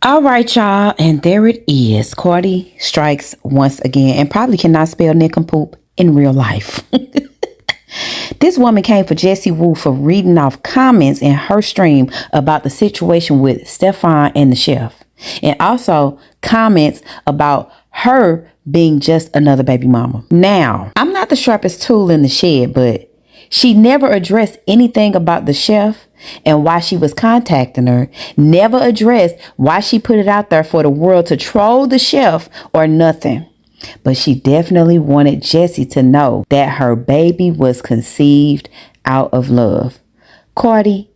All right, y'all, and there it is. Cardi strikes once again and probably cannot spell nincompoop in real life. This woman came for Jessie Woo for reading off comments in her stream about the situation with Stefan and the chef, and also comments about her being just another baby mama. Now, I'm not the sharpest tool in the shed, but she never addressed anything about the chef and why she was contacting her, never addressed why she put it out there for the world to troll the chef or nothing. But she definitely wanted Jessie to know that her baby was conceived out of love. Cardi,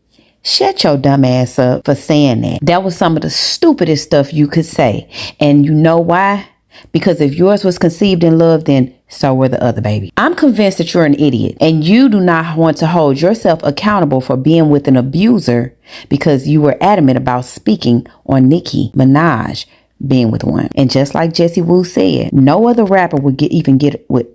shut your dumb ass up for saying that. That was some of the stupidest stuff you could say. And you know why? Because if yours was conceived in love, then so were the other baby. I'm convinced that you're an idiot and you do not want to hold yourself accountable for being with an abuser because you were adamant about speaking on Nicki Minaj being with one. And just like Jessie Woo said, no other rapper would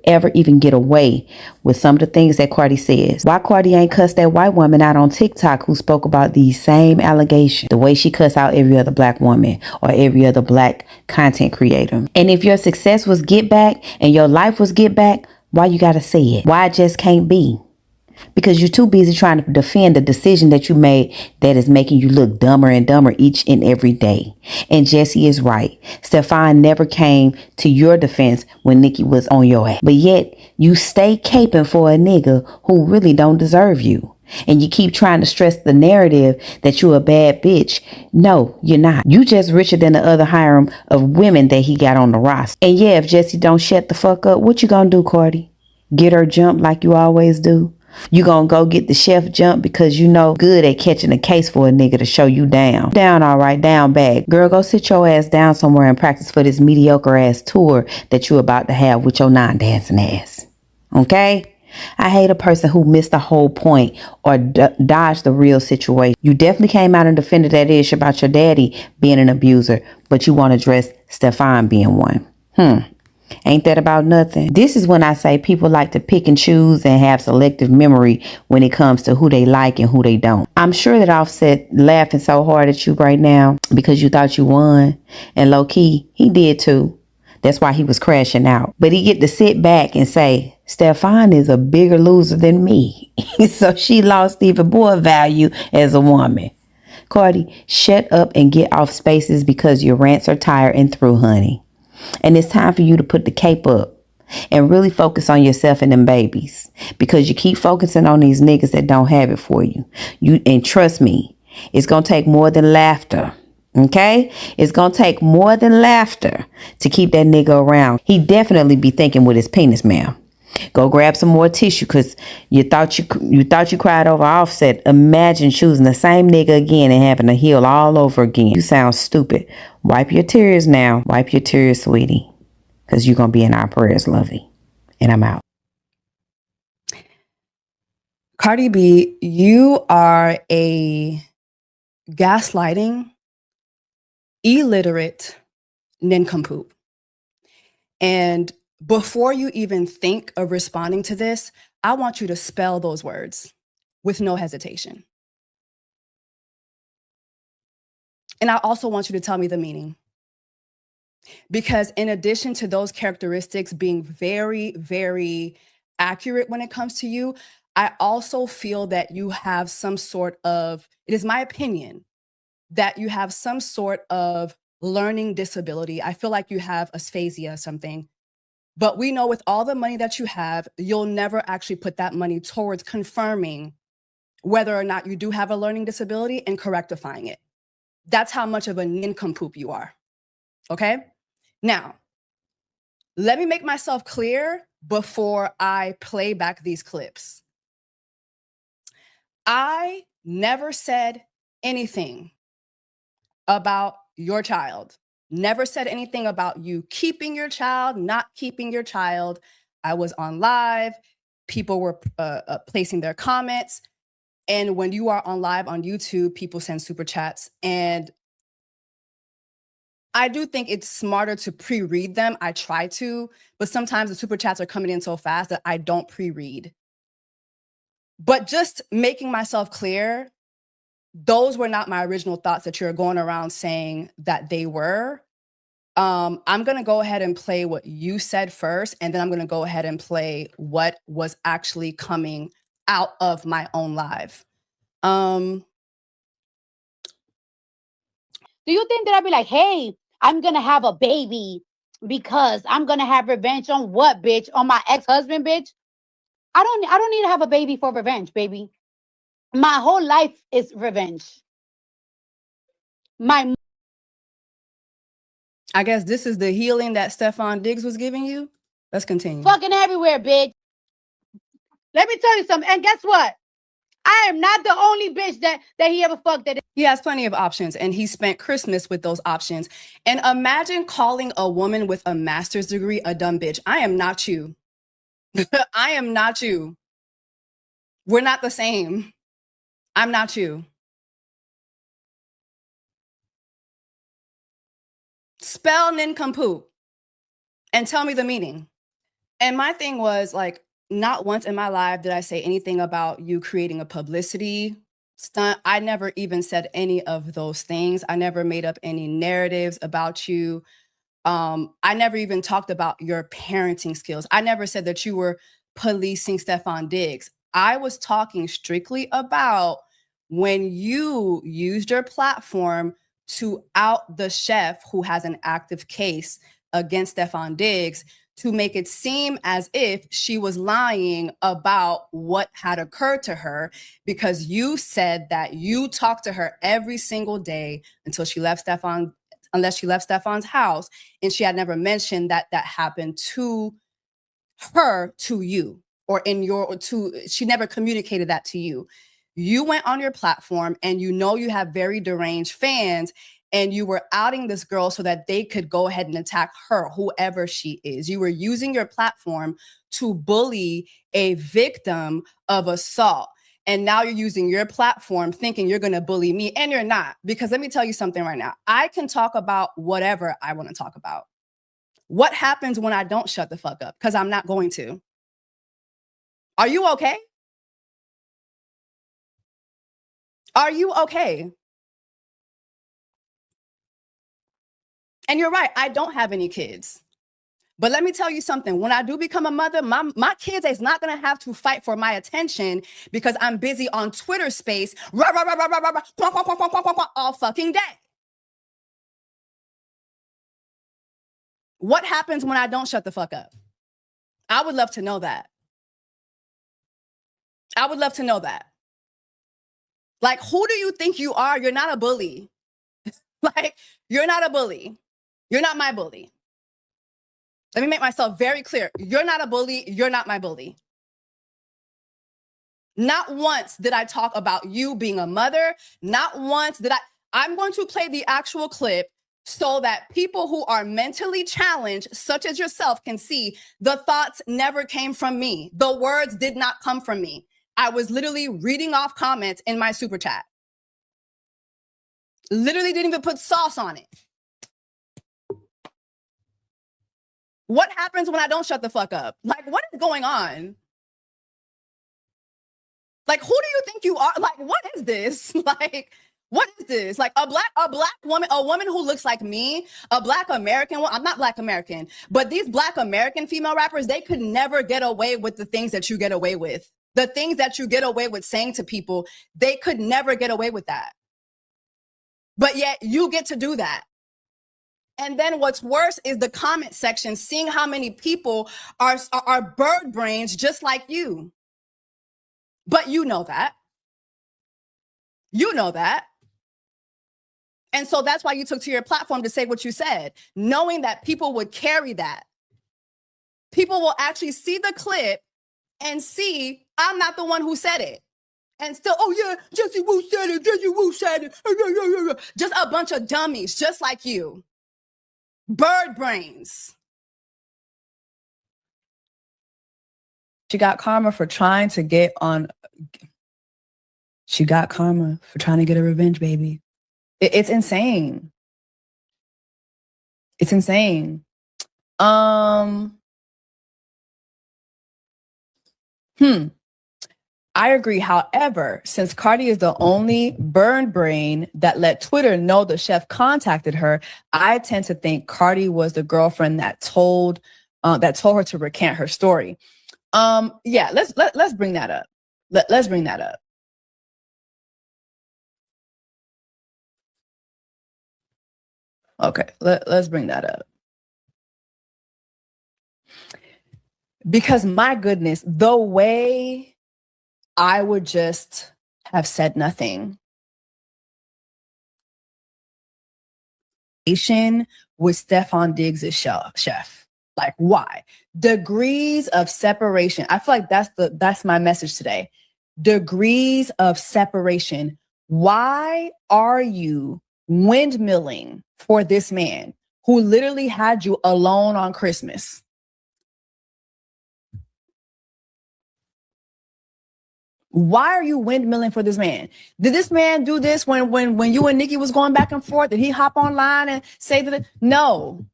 ever even get away with some of the things that Cardi says. Why Cardi ain't cussed that white woman out on TikTok who spoke about these same allegations, the way she cussed out every other black woman or every other black content creator. And if your success was get back and your life was get back, why you gotta say it? Why it just can't be? Because you're too busy trying to defend the decision that you made that is making you look dumber and dumber each and every day. And Jessie is right. Stefan never came to your defense when Nicki was on your ass. But yet you stay caping for a nigga who really don't deserve you. And you keep trying to stress the narrative that you're a bad bitch. No, you're not. You just richer than the other harem of women that he got on the roster. And yeah, if Jessie don't shut the fuck up, what you gonna do, Cardi? Get her jumped like you always do? You gonna go get the chef jump because you know good at catching a case for a nigga to show you down. Down, all right, down bad. Girl, go sit your ass down somewhere and practice for this mediocre ass tour that you about to have with your non-dancing ass. Okay? I hate a person who missed the whole point or dodged the real situation. You definitely came out and defended that ish about your daddy being an abuser, but you want to address Stefan being one. Ain't that about nothing? This is when I say people like to pick and choose and have selective memory when it comes to who they like and who they don't. I'm sure that Offset laughing so hard at you right now because you thought you won. And low key, he did too. That's why he was crashing out. But he get to sit back and say, Stefan is a bigger loser than me. So she lost even more value as a woman. Cardi, shut up and get off spaces because your rants are tired and through, honey. And it's time for you to put the cape up and really focus on yourself and them babies because you keep focusing on these niggas that don't have it for you. And trust me, it's going to take more than laughter. Okay? It's going to take more than laughter to keep that nigga around. He definitely be thinking with his penis, ma'am. Go grab some more tissue because you thought you cried over Offset. Imagine choosing the same nigga again and having to heal all over again. You sound stupid. Wipe your tears now. Wipe your tears, sweetie, because you're going to be in our prayers, lovey. And I'm out. Cardi B, you are a gaslighting, illiterate nincompoop. And before you even think of responding to this, I want you to spell those words with no hesitation. And I also want you to tell me the meaning. Because in addition to those characteristics being very, very accurate when it comes to you, I also feel that you have some sort of, it is my opinion, that you have some sort of learning disability. I feel like you have aphasia or something. But we know with all the money that you have, you'll never actually put that money towards confirming whether or not you do have a learning disability and correctifying it. That's how much of a nincompoop you are. Okay? Now, let me make myself clear before I play back these clips. I never said anything about your child. Never said anything about you keeping your child, not keeping your child. I was on live. People were placing their comments. And when you are on live on YouTube, people send super chats. And I do think it's smarter to pre-read them. I try to, but sometimes the super chats are coming in so fast that I don't pre-read. But just making myself clear, those were not my original thoughts that you're going around saying that they were. I'm going to go ahead and play what you said first, and then I'm going to go ahead and play what was actually coming out of my own live. Do you think that I'd be like, hey, I'm going to have a baby because I'm going to have revenge on what, bitch? On my ex-husband, bitch? I don't need to have a baby for revenge, baby. My whole life is revenge. I guess this is the healing that Stefan Diggs was giving you. Let's continue. Fucking everywhere, bitch. Let me tell you something. And guess what? I am not the only bitch that he ever fucked. That he has plenty of options, and he spent Christmas with those options. And imagine calling a woman with a master's degree a dumb bitch. I am not you. I am not you. We're not the same. I'm not you. Spell nincompoop and tell me the meaning. And my thing was, like, not once in my life did I say anything about you creating a publicity stunt. I never even said any of those things. I never made up any narratives about you. I never even talked about your parenting skills. I never said that you were policing Stefan Diggs. I was talking strictly about when you used your platform to out the chef who has an active case against Stefan Diggs, to make it seem as if she was lying about what had occurred to her, because you said that you talked to her every single day until she left Stefan, unless she left Stefan's house, and she had never mentioned that that happened to her, to you, or in your, or to, she never communicated that to you. You went on your platform, and you know you have very deranged fans, and you were outing this girl so that they could go ahead and attack her, whoever she is. You were using your platform to bully a victim of assault. And now you're using your platform thinking you're going to bully me, and you're not. Because let me tell you something right now. I can talk about whatever I want to talk about. What happens when I don't shut the fuck up? Because I'm not going to. Are you okay? Are you okay? And you're right, I don't have any kids. But let me tell you something. When I do become a mother, my kids is not going to have to fight for my attention because I'm busy on Twitter space all fucking day. What happens when I don't shut the fuck up? I would love to know that. I would love to know that. Like, who do you think you are? You're not a bully. Like, you're not a bully. You're not my bully. Let me make myself very clear. You're not a bully. You're not my bully. Not once did I talk about you being a mother. Not once did I. I'm going to play the actual clip so that people who are mentally challenged, such as yourself, can see the thoughts never came from me. The words did not come from me. I was literally reading off comments in my super chat. Literally didn't even put sauce on it. What happens when I don't shut the fuck up? Like, what is going on? Like, who do you think you are? Like, what is this? Like, what is this? Like, a black woman, a woman who looks like me, a black American woman. I'm not black American, but these black American female rappers, they could never get away with the things that you get away with. The things that you get away with saying to people, they could never get away with that. But yet you get to do that. And then what's worse is the comment section, seeing how many people are bird brains just like you. But you know that. You know that. And so that's why you took to your platform to say what you said, knowing that people would carry that. People will actually see the clip and see I'm not the one who said it. And still, oh yeah, Jessie Woo said it, Jessie Woo said it. Just a bunch of dummies, just like you. Bird brains. She got karma for trying to get on. She got karma for trying to get a revenge, baby. It's insane. It's insane. I agree. However, since Cardi is the only burn brain that let Twitter know the chef contacted her, I tend to think Cardi was the girlfriend that told her to recant her story. Yeah, let's bring that up. Let's bring that up. Okay, let's bring that up. Because my goodness, the way I would just have said nothing. With Stefan Diggs' chef. Like, why? Degrees of separation. I feel like that's my message today. Degrees of separation. Why are you windmilling for this man who literally had you alone on Christmas? Why are you windmilling for this man? Did this man do this when you and Nikki was going back and forth? Did he hop online and say that? No.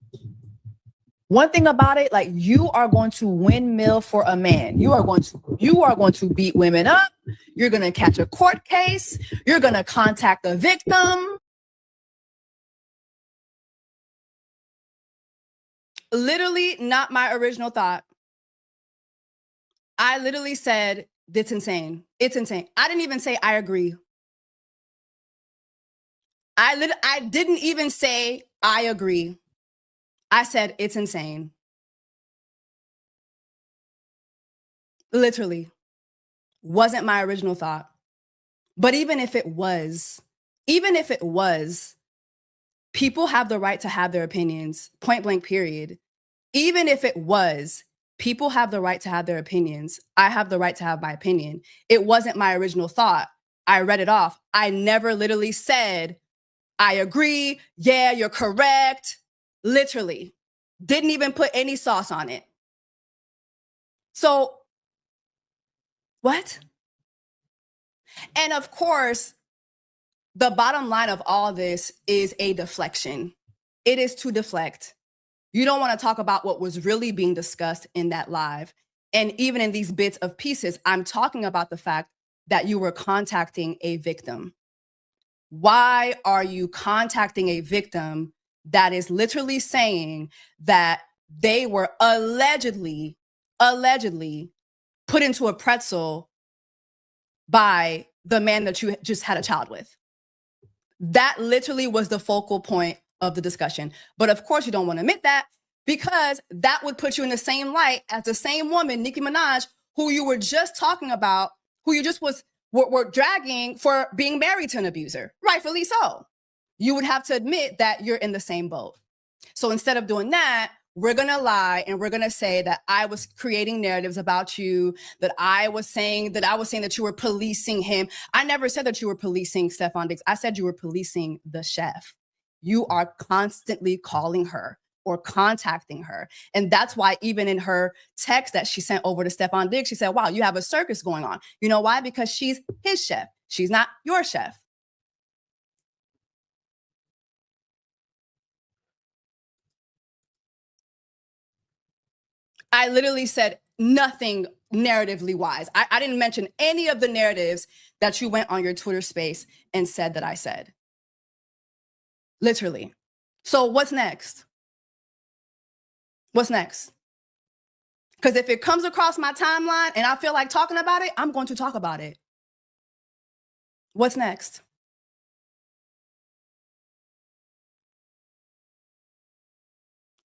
One thing about it, like, you are going to windmill for a man. You are going to beat women up. You're going to catch a court case. You're going to contact the victim. Literally not my original thought. I literally said, it's insane. It's insane. I didn't even say I agree. I didn't even say I agree. I said it's insane. Literally. Wasn't my original thought. But even if it was, people have the right to have their opinions, point blank, period. Even if it was, people have the right to have their opinions. I have the right to have my opinion. It wasn't my original thought. I read it off. I never literally said, I agree. Yeah, you're correct. Literally. Didn't even put any sauce on it. So, what? And of course, the bottom line of all this is a deflection. It is to deflect. You don't want to talk about what was really being discussed in that live. And even in these bits of pieces, I'm talking about the fact that you were contacting a victim. Why are you contacting a victim that is literally saying that they were allegedly put into a pretzel by the man that you just had a child with? That literally was the focal point of the discussion. But of course, you don't want to admit that, because that would put you in the same light as the same woman, Nicki Minaj, who you were just talking about, who you just were dragging for being married to an abuser. Rightfully so. You would have to admit that you're in the same boat. So instead of doing that, we're going to lie and we're going to say that I was creating narratives about you, that I was saying that you were policing him. I never said that you were policing Stefan Diggs. I said you were policing the chef. You are constantly calling her or contacting her. And that's why even in her text that she sent over to Stefan Diggs, she said, wow, you have a circus going on. You know why? Because she's his chef. She's not your chef. I literally said nothing narratively wise. I didn't mention any of the narratives that you went on your Twitter space and said that I said. Literally. So what's next? What's next? Because if it comes across my timeline and I feel like talking about it, I'm going to talk about it. What's next?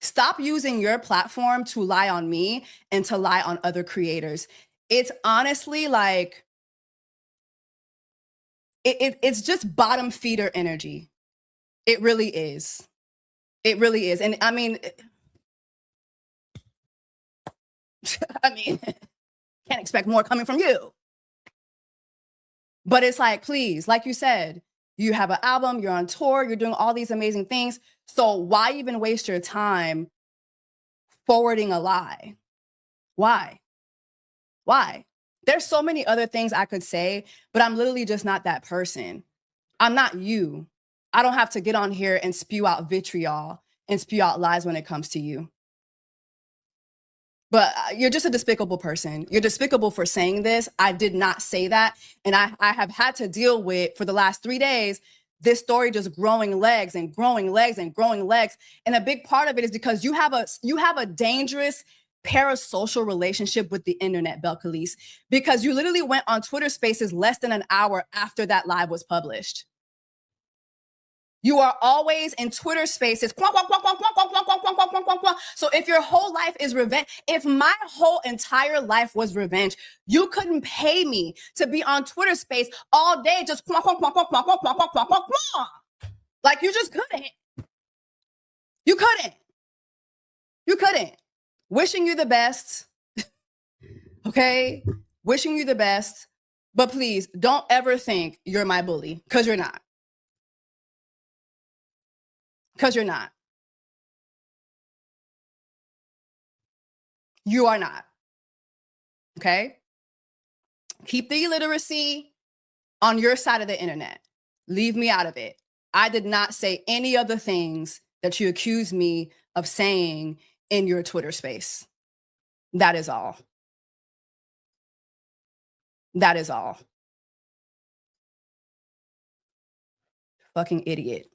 Stop using your platform to lie on me and to lie on other creators. It's honestly like, it's just bottom feeder energy. It really is. It really is. And I mean, can't expect more coming from you. But it's like, please, like you said, you have an album, you're on tour, you're doing all these amazing things. So why even waste your time forwarding a lie? Why? Why? There's so many other things I could say, but I'm literally just not that person. I'm not you. I don't have to get on here and spew out vitriol and spew out lies when it comes to you. But you're just a despicable person. You're despicable for saying this. I did not say that. And I have had to deal with, for the last 3 days, this story just growing legs and growing legs and growing legs. And a big part of it is because you have a dangerous parasocial relationship with the internet, Belcalis, because you literally went on Twitter Spaces less than an hour after that live was published. You are always in Twitter Spaces. So if your whole life is revenge, if my whole entire life was revenge, you couldn't pay me to be on Twitter Space all day just like you just couldn't. You couldn't. You couldn't. Wishing you the best. Okay? Wishing you the best. But please don't ever think you're my bully, because you're not. Because you're not. You are not. Okay? Keep the illiteracy on your side of the internet. Leave me out of it. I did not say any of the things that you accuse me of saying in your Twitter space. That is all. That is all. Fucking idiot.